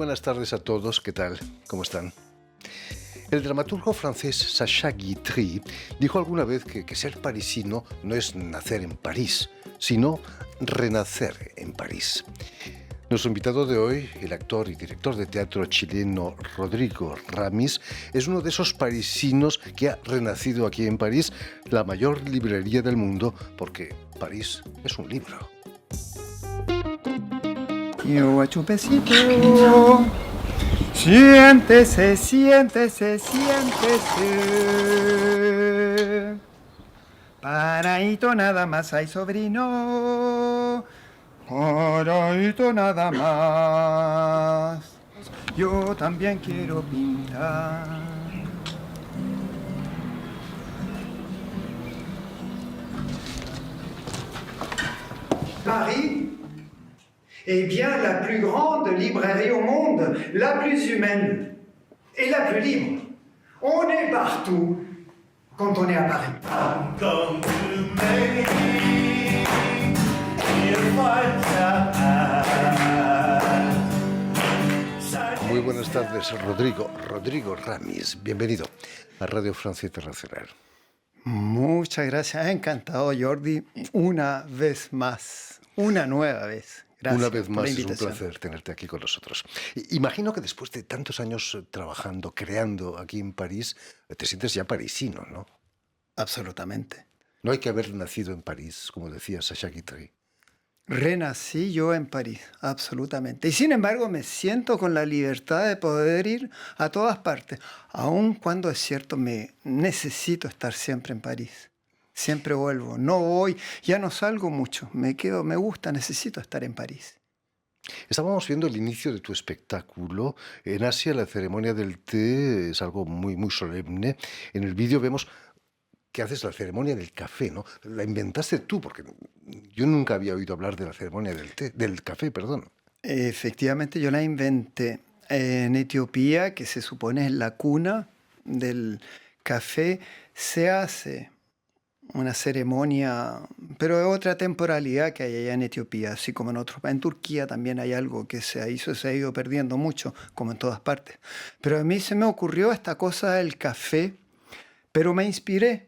buenas tardes a todos. ¿Qué tal? ¿Cómo están? El dramaturgo francés Sacha Guitry dijo alguna vez que ser parisino no es nacer en París, sino renacer en París. Nuestro invitado de hoy, el actor y director de teatro chileno Rodrigo Ramis, es uno de esos parisinos que ha renacido aquí en París, la mayor librería del mundo, porque París es un libro. Yo chupecito. Siéntese, siéntese, siéntese. Paraíto nada más hay, sobrino. Paraíto nada más. Yo también quiero pintar. Paris est bien la plus grande librairie au monde, la plus humaine et la plus libre. On est partout quand on est à Paris. Come to me if I Muy buenas tardes, Rodrigo Ramis. Bienvenido a Radio Francia Internacional. Muchas gracias, encantado Jordi, una vez más, una nueva vez. Gracias Una vez por más la es un invitación. placer tenerte aquí con nosotros. Imagino que después de tantos años trabajando, creando aquí en París, te sientes ya parisino, ¿no? Absolutamente. No hay que haber nacido en París, como decía Sacha Guitry. Renací yo en París, absolutamente. Y sin embargo me siento con la libertad de poder ir a todas partes, aun cuando es cierto me necesito estar siempre en París. Siempre vuelvo, no voy, ya no salgo mucho, me quedo, me gusta, necesito estar en París. Estábamos viendo el inicio de tu espectáculo. En Asia la ceremonia del té es algo muy solemne. En el vídeo vemos que haces la ceremonia del café, ¿no? La inventaste tú, porque yo nunca había oído hablar de la ceremonia del café, perdón. Efectivamente yo la inventé en Etiopía, que se supone es la cuna del café, se hace una ceremonia, pero de otra temporalidad que hay allá en Etiopía, así como en otros. En Turquía también hay algo que se ha ido perdiendo mucho, como en todas partes. Pero a mí se me ocurrió esta cosa del café, pero me inspiré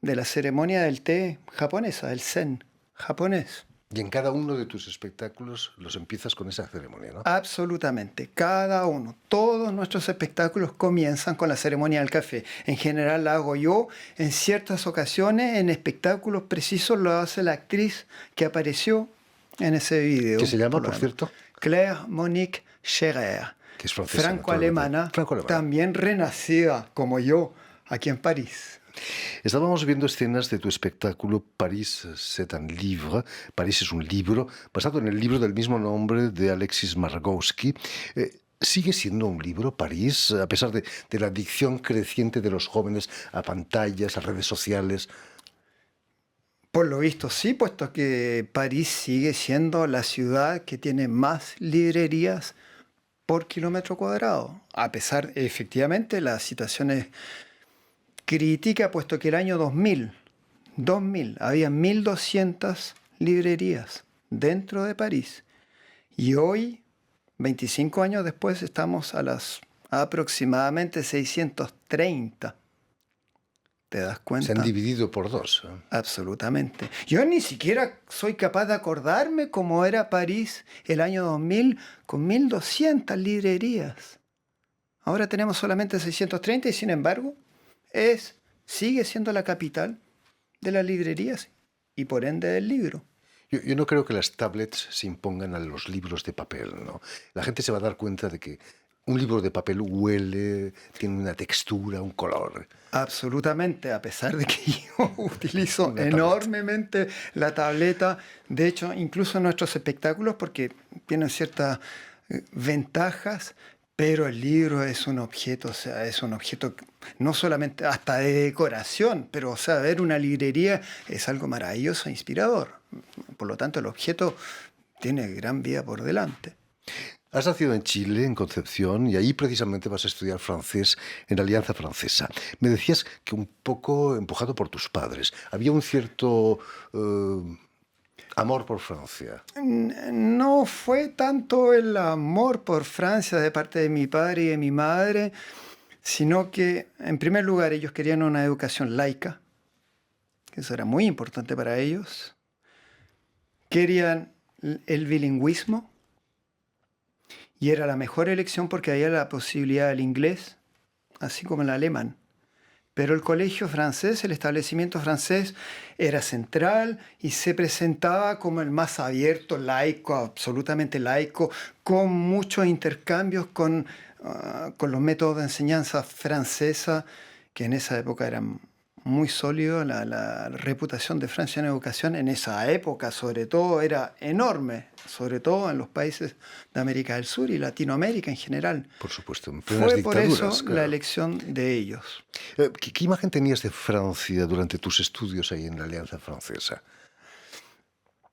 de la ceremonia del té japonesa, del zen japonés. Y en cada uno de tus espectáculos los empiezas con esa ceremonia, ¿no? Absolutamente, cada uno, todos nuestros espectáculos comienzan con la ceremonia del café. En general la hago yo, en ciertas ocasiones, en espectáculos precisos lo hace la actriz que apareció en ese video. ¿Qué se llama, lo por demás. cierto? Claire Monique Scherer, Que es francesa. franco-alemana, Franco-alemana. también renacida como yo aquí en París. Estábamos viendo escenas de tu espectáculo París c'est un livre. París es un libro, basado en el libro del mismo nombre de Alexis Margowski. ¿Sigue siendo un libro, París, a pesar de la adicción creciente de los jóvenes a pantallas, a redes sociales? Por lo visto sí, puesto que París sigue siendo la ciudad que tiene más librerías por kilómetro cuadrado. A pesar, efectivamente, la situación es crítica, puesto que el año 2000 había 1.200 librerías dentro de París. Y hoy, 25 años después, estamos a las aproximadamente 630. ¿Te das cuenta? Se han dividido por dos. Absolutamente. Yo ni siquiera soy capaz de acordarme cómo era París el año 2000 con 1.200 librerías. Ahora tenemos solamente 630 y sin embargo sigue siendo la capital de las librerías y por ende del libro. Yo no creo que las tablets se impongan a los libros de papel, ¿no? La gente se va a dar cuenta de que un libro de papel huele, tiene una textura, un color. Absolutamente, a pesar de que yo utilizo Una enormemente la tableta, de hecho, incluso en nuestros espectáculos, porque tienen ciertas ventajas, pero el libro es un objeto, o sea, es un objeto no solamente hasta de decoración, pero o sea, ver una librería es algo maravilloso e inspirador. Por lo tanto, el objeto tiene gran vida por delante. Has nacido en Chile, en Concepción, y ahí precisamente vas a estudiar francés en la Alianza Francesa. Me decías que un poco empujado por tus padres. Había un cierto Amor por Francia. No fue tanto el amor por Francia de parte de mi padre y de mi madre, sino que, en primer lugar, ellos querían una educación laica, que eso era muy importante para ellos. Querían el bilingüismo, y era la mejor elección porque había la posibilidad del inglés, así como el alemán. Pero el colegio francés, el establecimiento francés, era central y se presentaba como el más abierto, laico, absolutamente laico, con muchos intercambios con los métodos de enseñanza francesa, que en esa época eran muy sólidos. La reputación de Francia en educación en esa época, sobre todo, era enorme, sobre todo en los países de América del Sur y Latinoamérica en general. Por supuesto, en plenas Fue por dictaduras. eso Claro. la elección de ellos. ¿Qué imagen tenías de Francia durante tus estudios ahí en la Alianza Francesa?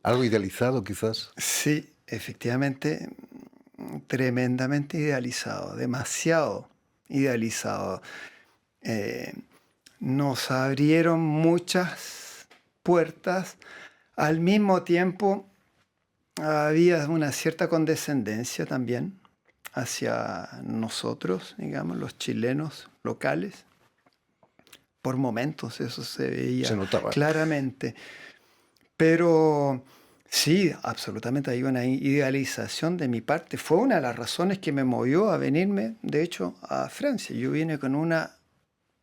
¿Algo idealizado, quizás? Sí, efectivamente, tremendamente idealizado, demasiado idealizado. Nos abrieron muchas puertas. Al mismo tiempo, había una cierta condescendencia también hacia nosotros, digamos, los chilenos locales. Por momentos eso se veía Se notaba. claramente. Pero sí, absolutamente hay una idealización de mi parte. Fue una de las razones que me movió a venirme, de hecho, a Francia. Yo vine con una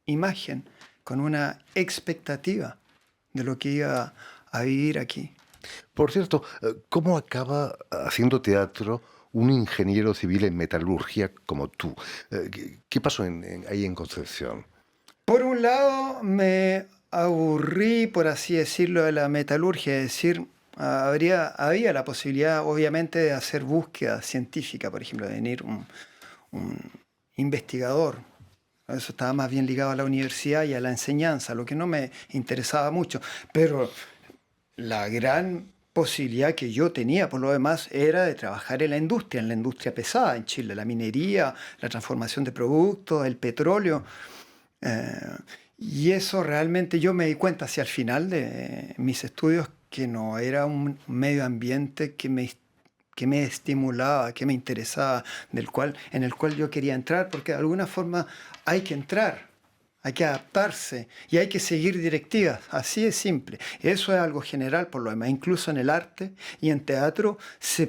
imagen, con una expectativa de lo que iba a vivir aquí. Por cierto, ¿cómo acaba haciendo teatro un ingeniero civil en metalurgia como tú? ¿Qué pasó ahí en Concepción? Por un lado, me aburrí, por así decirlo, de la metalurgia, es decir, había la posibilidad, obviamente, de hacer búsqueda científica, por ejemplo, de venir un investigador. Eso estaba más bien ligado a la universidad y a la enseñanza, lo que no me interesaba mucho. Pero la gran posibilidad que yo tenía, por lo demás, era de trabajar en la industria pesada en Chile, la minería, la transformación de productos, el petróleo. Y eso realmente yo me di cuenta hacia el final de mis estudios que no era un medio ambiente que me estimulaba, que me interesaba, en el cual yo quería entrar, porque de alguna forma hay que entrar, hay que adaptarse y hay que seguir directivas, así de simple. Eso es algo general por lo demás, incluso en el arte y en teatro se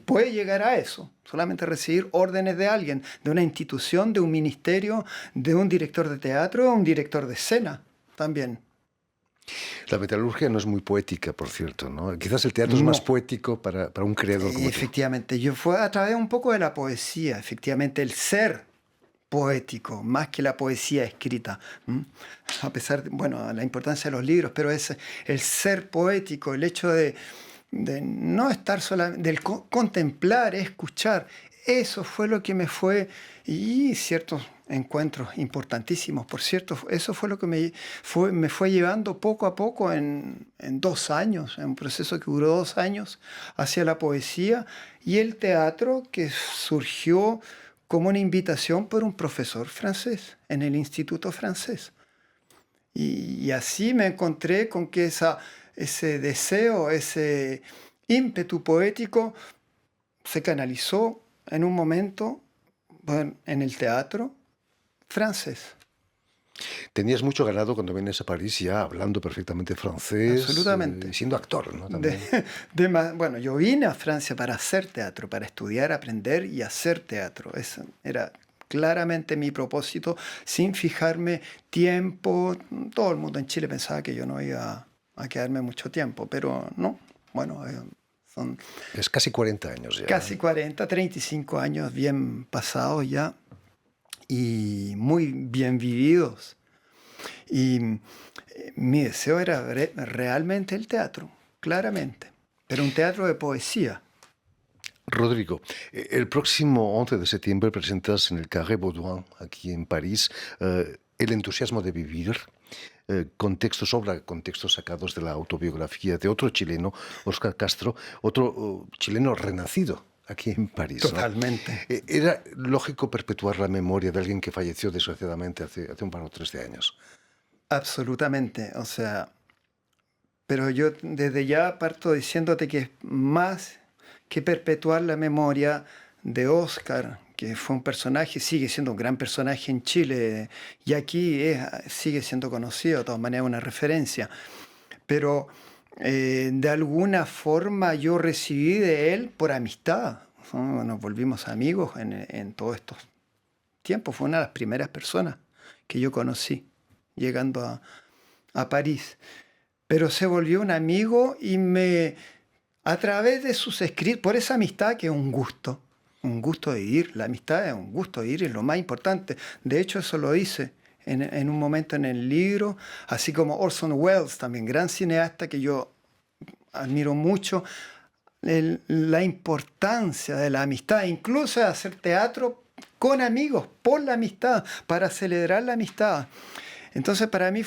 puede llegar a eso, solamente recibir órdenes de alguien, de una institución, de un ministerio, de un director de teatro, un director de escena también. La metalurgia no es muy poética, por cierto, ¿no? Quizás el teatro es más No. poético para un creador como tú. Efectivamente, yo fue a través un poco de la poesía, efectivamente, el ser poético, más que la poesía escrita. A pesar de, bueno, la importancia de los libros, pero es el ser poético, el hecho de no estar solamente, del contemplar, escuchar. Eso fue lo que me fue, y ciertos encuentros importantísimos, por cierto, eso fue lo que me fue llevando poco a poco en 2 años, en un proceso que duró 2 años, hacia la poesía y el teatro, que surgió como una invitación por un profesor francés en el Instituto Francés. Y así me encontré con que ese deseo, ese ímpetu poético se canalizó en un momento en el teatro francés. Tenías mucho ganado cuando vienes a París ya hablando perfectamente francés. Absolutamente. Siendo actor, ¿no? También. Bueno, yo vine a Francia para hacer teatro, para estudiar, aprender y hacer teatro. Ese era claramente mi propósito, sin fijarme tiempo. Todo el mundo en Chile pensaba que yo no iba a quedarme mucho tiempo, pero no. Bueno, son Es casi 40 años ya. casi 40, 35 años bien pasados ya y muy bien vividos. Y mi deseo era realmente el teatro, claramente, pero un teatro de poesía. Rodrigo, el próximo 11 de septiembre presentas en el Carré Baudouin, aquí en París, El entusiasmo de vivir, contextos sacados de la autobiografía de otro chileno, Óscar Castro, otro chileno renacido aquí en París, ¿no? Totalmente. Era lógico perpetuar la memoria de alguien que falleció desgraciadamente hace un par o tres de años. Absolutamente. O sea, pero yo desde ya parto diciéndote que es más que perpetuar la memoria de Oscar, que fue un personaje, sigue siendo un gran personaje en Chile, y aquí sigue siendo conocido, de todas maneras una referencia. Pero de alguna forma yo recibí de él por amistad, ¿no? Nos volvimos amigos en todos estos tiempos. Fue una de las primeras personas que yo conocí llegando a París. Pero se volvió un amigo y a través de sus escritos, por esa amistad que es un gusto de vivir. La amistad es un gusto de vivir, es lo más importante. De hecho, eso lo hice en un momento en el libro, así como Orson Welles, también gran cineasta que yo admiro mucho, la importancia de la amistad, incluso de hacer teatro con amigos, por la amistad, para celebrar la amistad. Entonces para mí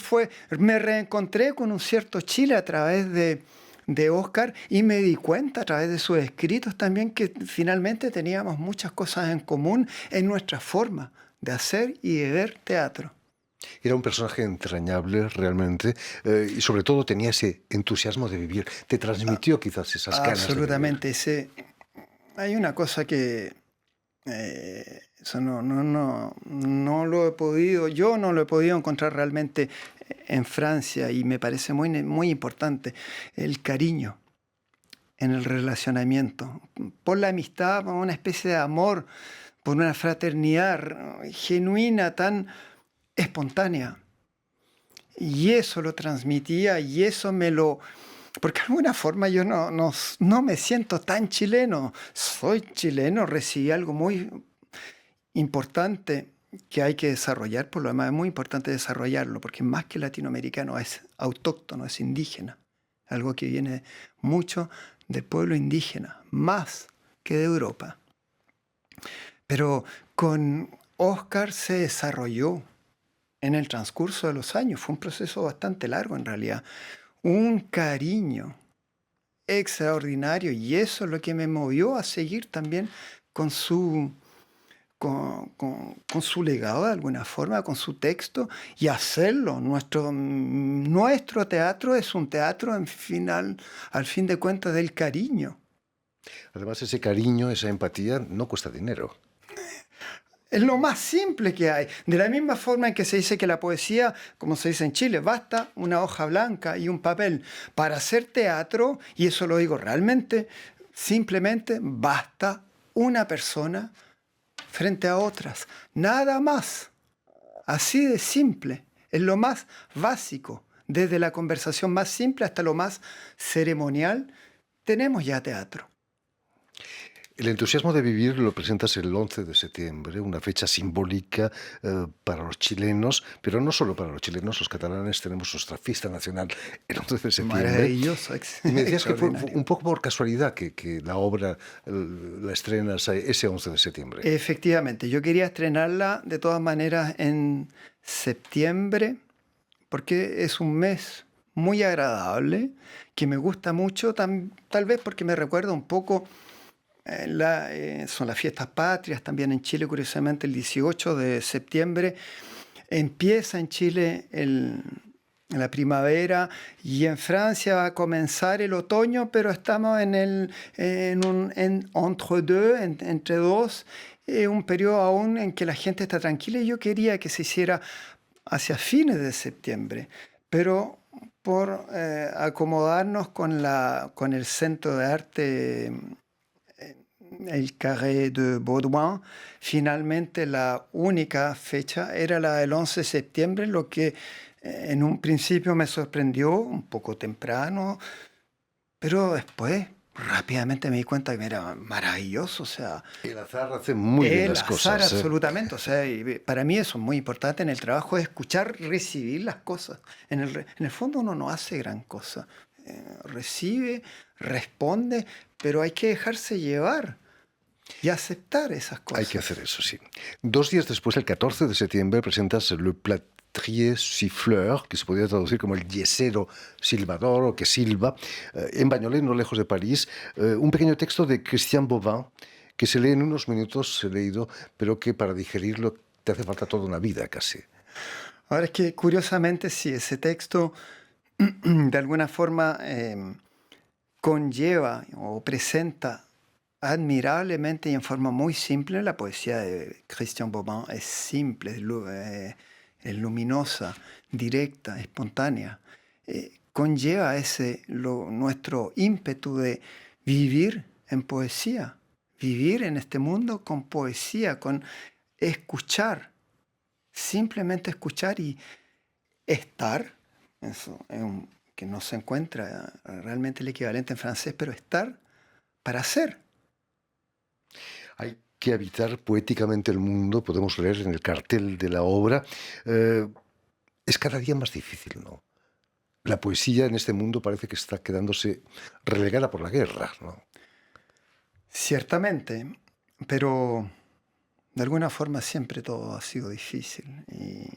me reencontré con un cierto Chile a través de Oscar, y me di cuenta a través de sus escritos también que finalmente teníamos muchas cosas en común en nuestra forma de hacer y de ver teatro. Era un personaje entrañable realmente, y sobre todo tenía ese entusiasmo de vivir. Te transmitió quizás esas ganas Absolutamente. de vivir. Hay una cosa que eso no lo he podido, yo no lo he podido encontrar realmente en Francia, y me parece muy, muy importante: el cariño en el relacionamiento, por la amistad, por una especie de amor, por una fraternidad genuina, tan espontánea. Y eso lo transmitía, y eso porque de alguna forma yo no me siento tan chileno. Soy chileno, recibí algo muy importante que hay que desarrollar, por lo demás es muy importante desarrollarlo, porque más que latinoamericano es autóctono, es indígena, algo que viene mucho del pueblo indígena, más que de Europa. Pero con Oscar se desarrolló en el transcurso de los años, fue un proceso bastante largo en realidad, un cariño extraordinario, y eso es lo que me movió a seguir también con su legado de alguna forma, con su texto, y hacerlo. Nuestro teatro es un teatro al fin de cuentas, del cariño. Además, ese cariño, esa empatía no cuesta dinero. Es lo más simple que hay. De la misma forma en que se dice que la poesía, como se dice en Chile, basta una hoja blanca y un papel. Para hacer teatro, y eso lo digo realmente, simplemente basta una persona frente a otras. Nada más. Así de simple. Es lo más básico. Desde la conversación más simple hasta lo más ceremonial, tenemos ya teatro. El entusiasmo de vivir lo presentas el 11 de septiembre, una fecha simbólica para los chilenos, pero no solo para los chilenos, los catalanes tenemos nuestra fiesta nacional el 11 de septiembre. Maravilloso, Y me decías que fue extraordinario. un poco por casualidad que la obra la estrenas ese 11 de septiembre. Efectivamente, yo quería estrenarla de todas maneras en septiembre, porque es un mes muy agradable, que me gusta mucho, tal vez porque me recuerda un poco, son las fiestas patrias también en Chile, curiosamente el 18 de septiembre empieza en Chile la primavera, y en Francia va a comenzar el otoño, pero estamos entre deux, entre dos, un periodo aún en que la gente está tranquila, y yo quería que se hiciera hacia fines de septiembre, pero por acomodarnos con el Centro de Arte, el Carré de Baudouin, finalmente la única fecha era la del 11 de septiembre, lo que en un principio me sorprendió un poco temprano, pero después rápidamente me di cuenta que era maravilloso. O sea, El azar hace muy bien las cosas. El azar, absolutamente. O sea, y para mí eso es muy importante en el trabajo, es escuchar, recibir las cosas. En el fondo uno no hace gran cosa. Recibe, responde, pero hay que dejarse llevar y aceptar esas cosas. Hay que hacer eso, sí. 2 días después, el 14 de septiembre, presentas Le Plâtrier Siffleur, que se podría traducir como el yesero silbador o que silba, en Bagnolet, no lejos de París, un pequeño texto de Christian Bobin, que se lee en unos minutos, he leído, pero que para digerirlo te hace falta toda una vida casi. Ahora es que curiosamente sí, ese texto de alguna forma conlleva o presenta admirablemente y en forma muy simple. La poesía de Christian Bobin es simple, es luminosa, directa, espontánea. Conlleva nuestro ímpetu de vivir en poesía, vivir en este mundo con poesía, con escuchar, simplemente escuchar y estar, eso que no se encuentra realmente el equivalente en francés, pero estar para ser. Hay que habitar poéticamente el mundo, podemos leer en el cartel de la obra. Es cada día más difícil, ¿no? La poesía en este mundo parece que está quedándose relegada por la guerra, ¿no? Ciertamente, pero de alguna forma siempre todo ha sido difícil. Y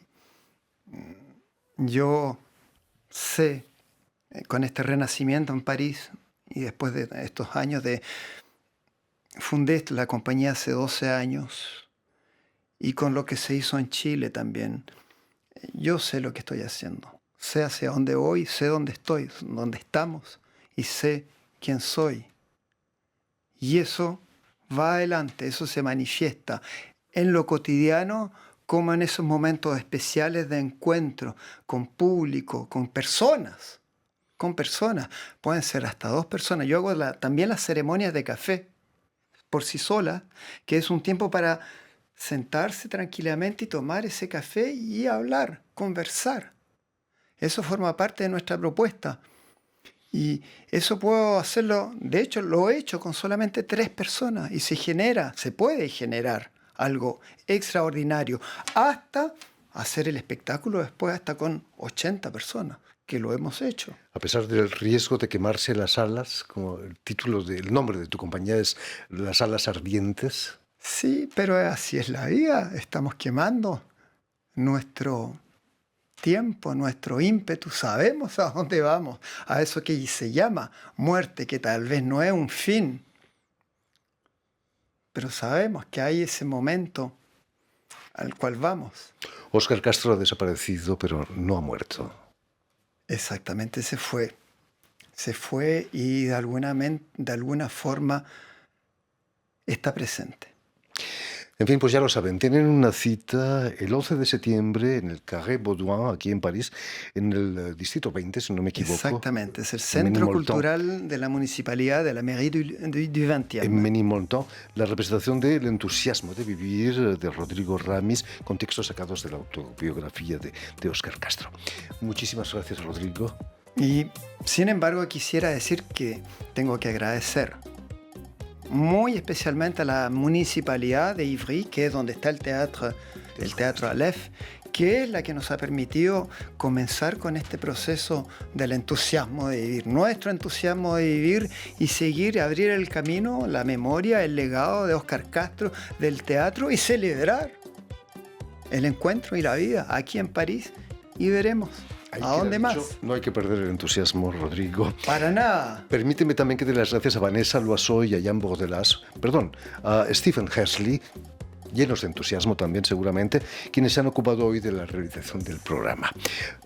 yo sé, con este renacimiento en París y después de estos años fundé la compañía hace 12 años y con lo que se hizo en Chile también, yo sé lo que estoy haciendo. Sé hacia dónde voy, sé dónde estoy, dónde estamos y sé quién soy. Y eso va adelante, eso se manifiesta en lo cotidiano como en esos momentos especiales de encuentro con público, con personas. Pueden ser hasta 2 personas. Yo hago también las ceremonias de café por sí solas, que es un tiempo para sentarse tranquilamente y tomar ese café y hablar, conversar. Eso forma parte de nuestra propuesta. Y eso puedo hacerlo, de hecho lo he hecho con solamente 3 personas y se puede generar algo extraordinario, hasta hacer el espectáculo después hasta con 80 personas, que lo hemos hecho. A pesar del riesgo de quemarse las alas, como el nombre de tu compañía es Las Alas Ardientes. Sí, pero así es la vida, estamos quemando nuestro tiempo, nuestro ímpetu, sabemos a dónde vamos, a eso que se llama muerte, que tal vez no es un fin, pero sabemos que hay ese momento al cual vamos. Óscar Castro ha desaparecido, pero no ha muerto. Exactamente, se fue y de alguna forma está presente. En fin, pues ya lo saben, tienen una cita el 11 de septiembre en el Carré Baudouin, aquí en París, en el distrito 20, si no me equivoco. Exactamente, es el centro cultural de la municipalidad de la Mairie du 20e. En Ménilmontant, la representación del entusiasmo de vivir de Rodrigo Ramis, con textos sacados de la autobiografía de Óscar Castro. Muchísimas gracias, Rodrigo. Y, sin embargo, quisiera decir que tengo que agradecer muy especialmente a la municipalidad de Ivry, que es donde está el teatro Aleph, que es la que nos ha permitido comenzar con este proceso del entusiasmo de vivir, nuestro entusiasmo de vivir y seguir, abrir el camino, la memoria, el legado de Óscar Castro, del teatro y celebrar el encuentro y la vida aquí en París y veremos. ¿A dónde más? No hay que perder el entusiasmo, Rodrigo. Para nada. Permíteme también que dé las gracias a Vanessa Loiseau y a Jan Bordelas, a Stephen Hersley, llenos de entusiasmo también seguramente, quienes se han ocupado hoy de la realización del programa.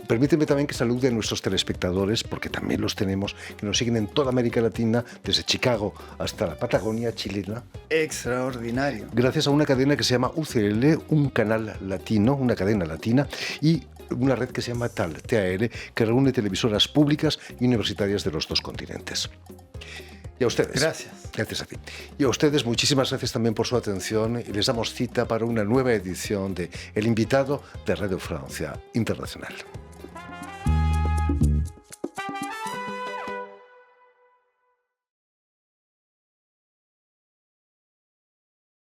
Permíteme también que salude a nuestros telespectadores, porque también los tenemos, que nos siguen en toda América Latina, desde Chicago hasta la Patagonia chilena. Extraordinario. Gracias a una cadena que se llama UCL, un canal latino, una cadena latina, y una red que se llama TAL, que reúne televisoras públicas y universitarias de los 2 continentes. Y a ustedes. Gracias. Gracias a ti. Y a ustedes, muchísimas gracias también por su atención y les damos cita para una nueva edición de El Invitado de Radio Francia Internacional.